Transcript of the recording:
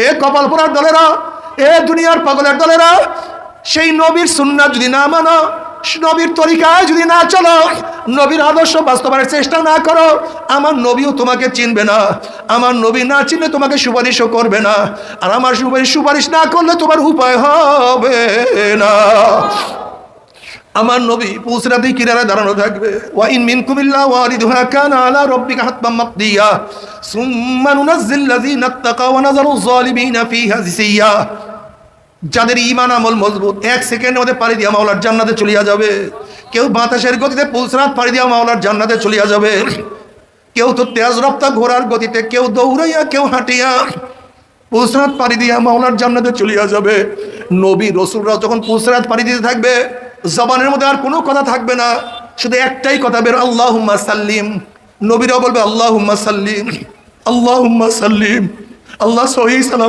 হে কপাল পোড়ার দলেরা, এ দুনিয়ার পাগলের দলেরা, সেই নবীর সুন্নাত যদি না মানো, নবীর তরিকায় যদি না চলো, নবীর আদর্শ বাস্তবায়নের চেষ্টা না করো, আমার নবীও তোমাকে চিনবে না। আমার নবী না চিনলে তোমাকে সুপারিশও করবে না। আর আমার সুপারিশ না করলে তোমার উপায় হবে না। আমার নবী পুসরাতি কিনারে দাঁড়ানো থাকবে। ওয়া ইন মিনকুম ইল্লা ওয়ারিদুহা কানা আলা রাব্বিকা হাতমান মাকদিয়া সুম্মা নুনাজ্জিল লাযিনা তাকাও ওয়া নাযারু যালিমিনা ফিহা জিসিয়া। যাদের ঈমান আমল মজবুত, এক সেকেন্ডের মধ্যে পাড়ি দিয়া মাওলার জান্নাতে চলিয়া যাবে। কেউ বাতাসের গতিতে পুলসরাত পাড়ি দিয়া মাওলার জান্নাতে চলিয়া যাবে। কেউ তো তেজ রপ্তা ঘোড়ার গতিতে, কেউ দৌড়াইয়া, কেউ হাঁটিয়া পুলসরাত পাড়ি দিয়া মাওলার জান্নাতে চলিয়া যাবে। নবী রাসূলরা যখন পুলসরাত পাড়ি দিতে থাকবে, জবানের মধ্যে আর কোনো কথা থাকবে না, শুধু একটাই কথা বের, আল্লাহুম্মা সাল্লিম। নবীরাও বলবে আল্লাহুম্মা সাল্লিম, আল্লাহুম্মা সাল্লিম। আল্লাহ সহি সালাম